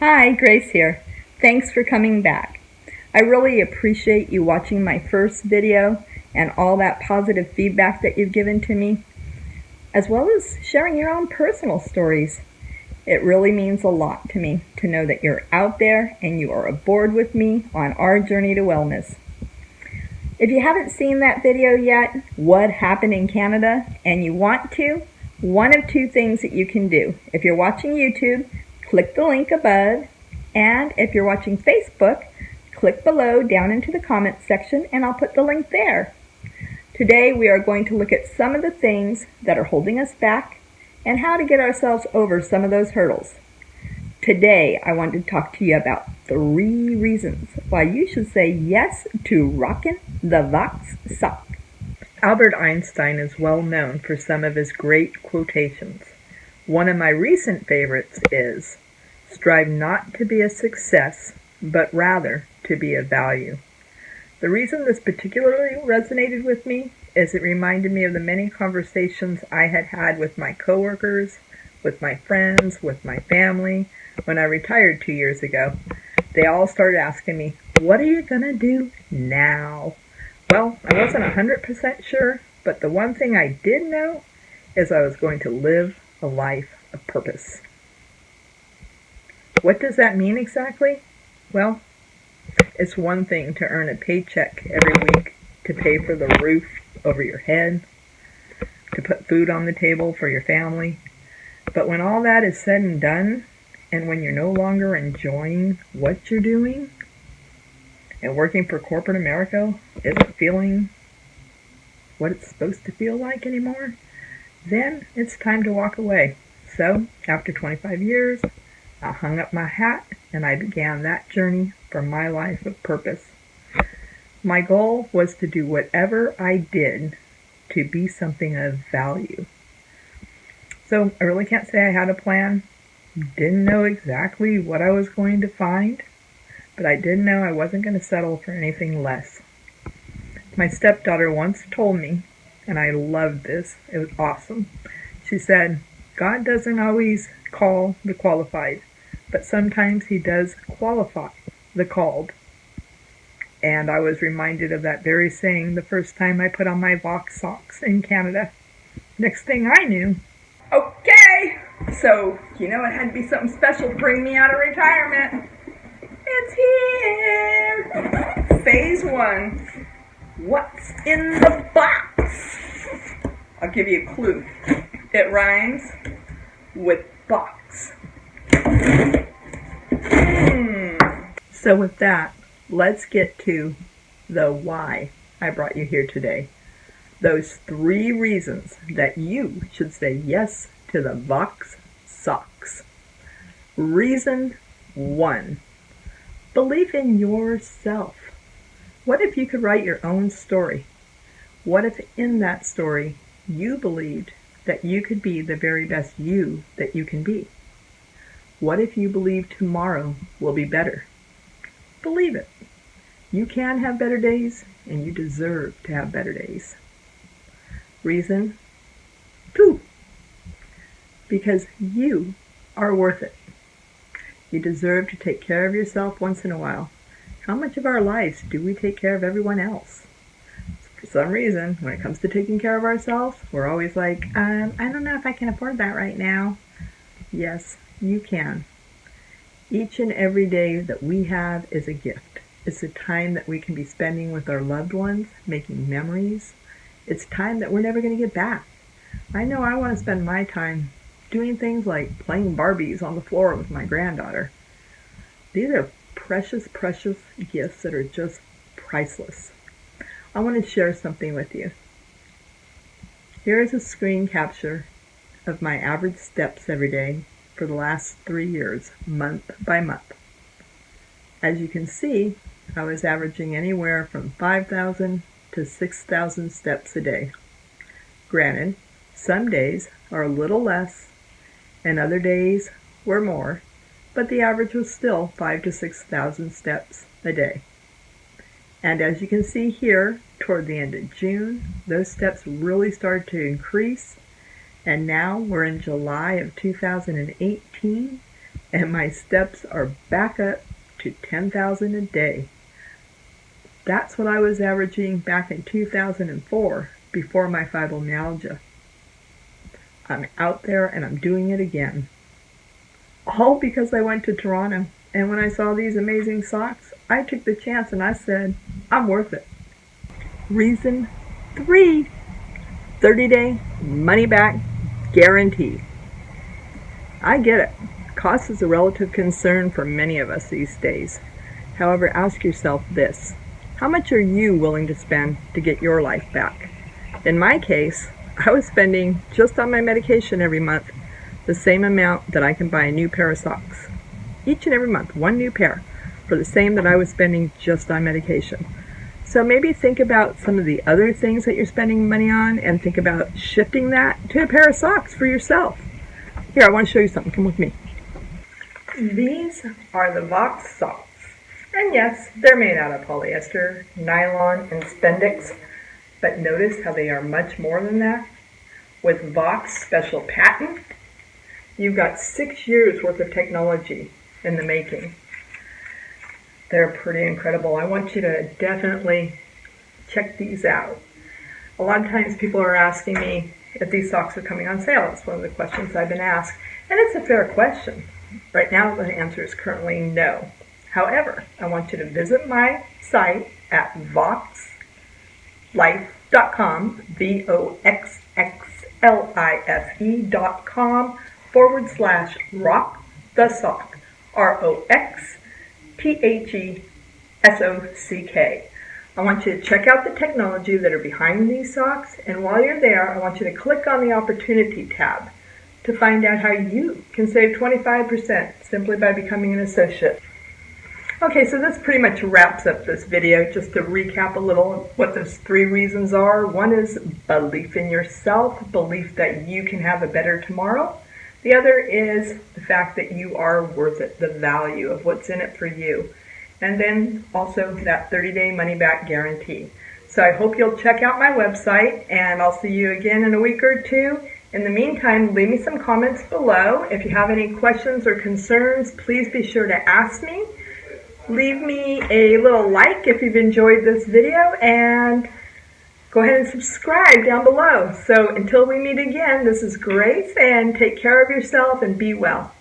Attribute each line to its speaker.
Speaker 1: Hi, Grace here. Thanks for coming back. I really appreciate you watching my first video and all that positive feedback that you've given to me, as well as sharing your own personal stories. It really means a lot to me to know that you're out there and you are aboard with me on our journey to wellness. If you haven't seen that video yet, What Happened in Canada, and you want to, one of two things that you can do. If you're watching YouTube, click the link above, and if you're watching Facebook, click below down into the comments section and I'll put the link there. Today we are going to look at some of the things that are holding us back and how to get ourselves over some of those hurdles. Today I want to talk to you about 3 reasons why you should say yes to Rox'in the Voxx sock.
Speaker 2: Albert Einstein is well known for some of his great quotations. One of my recent favorites is, "Strive not to be a success, but rather to be of value." The reason this particularly resonated with me is it reminded me of the many conversations I had had with my coworkers, with my friends, with my family, when I retired 2 years ago. They all started asking me, "What are you going to do now?" Well, I wasn't 100% sure, but the one thing I did know is I was going to live a life of purpose. What does that mean exactly? Well, it's one thing to earn a paycheck every week to pay for the roof over your head, to put food on the table for your family. But when all that is said and done, and when you're no longer enjoying what you're doing, and working for corporate America isn't feeling what it's supposed to feel like anymore, then it's time to walk away. So, after 25 years, I hung up my hat and I began that journey for my life of purpose. My goal was to do whatever I did to be something of value. So I really can't say I had a plan. Didn't know exactly what I was going to find, but I did know I wasn't going to settle for anything less. My stepdaughter once told me, and I loved this, it was awesome. She said, "God doesn't always call the qualified, but sometimes he does qualify the called." And I was reminded of that very saying the first time I put on my Voxx socks in Canada. Next thing I knew, okay, so you know it had to be something special to bring me out of retirement. It's here! Phase 1. What's in the box? I'll give you a clue. It rhymes with box. So with that, let's get to the why I brought you here today. Those 3 reasons that you should say yes to the Voxx socks. Reason 1. Believe in yourself. What if you could write your own story? What if in that story you believed that you could be the very best you that you can be? What if you believe tomorrow will be better? Believe it. You can have better days, and you deserve to have better days. Reason 2. Because you are worth it. You deserve to take care of yourself once in a while. How much of our lives do we take care of everyone else? For some reason, when it comes to taking care of ourselves, we're always like, I don't know if I can afford that right now. Yes, you can. Each and every day that we have is a gift. It's a time that we can be spending with our loved ones, making memories. It's time that we're never going to get back. I know I want to spend my time doing things like playing Barbies on the floor with my granddaughter. These are precious, precious gifts that are just priceless. I want to share something with you. Here is a screen capture of my average steps every day for the last 3 years, month by month. As you can see, I was averaging anywhere from 5,000 to 6,000 steps a day. Granted, some days are a little less and other days were more, but the average was still 5,000 to 6,000 steps a day. And as you can see here, toward the end of June, those steps really started to increase, and now we're in July of 2018, and my steps are back up to 10,000 a day. That's what I was averaging back in 2004 before my fibromyalgia. I'm out there and I'm doing it again. All because I went to Toronto, and when I saw these amazing socks, I took the chance and I said, I'm worth it. Reason 3, 30-day money back guarantee. I get it. Cost is a relative concern for many of us these days. However, ask yourself this. How much are you willing to spend to get your life back? In my case, I was spending just on my medication every month the same amount that I can buy a new pair of socks. Each and every month, one new pair for the same that I was spending just on medication. So maybe think about some of the other things that you're spending money on and think about shifting that to a pair of socks for yourself. Here, I want to show you something. Come with me. These are the Voxx socks. And yes, they're made out of polyester, nylon, and spandex. But notice how they are much more than that. With Voxx special patent, you've got 6 years worth of technology in the making. They're pretty incredible. I want you to definitely check these out. A lot of times people are asking me if these socks are coming on sale. It's one of the questions I've been asked. And it's a fair question. Right now the answer is currently no. However, I want you to visit my site at voxxlife.com, VOXXLIFE.com/rock the sock, ROXPHESOCK. I want you to check out the technology that are behind these socks, and while you're there, I want you to click on the Opportunity tab to find out how you can save 25% simply by becoming an associate. Okay, so this pretty much wraps up this video. Just to recap a little what those 3 reasons are. One is belief in yourself, belief that you can have a better tomorrow. The other is the fact that you are worth it, the value of what's in it for you. And then also that 30-day money-back guarantee. So I hope you'll check out my website, and I'll see you again in a week or 2. In the meantime, leave me some comments below. If you have any questions or concerns, please be sure to ask me. Leave me a little like if you've enjoyed this video, and go ahead and subscribe down below. So until we meet again, this is Grace, and take care of yourself and be well.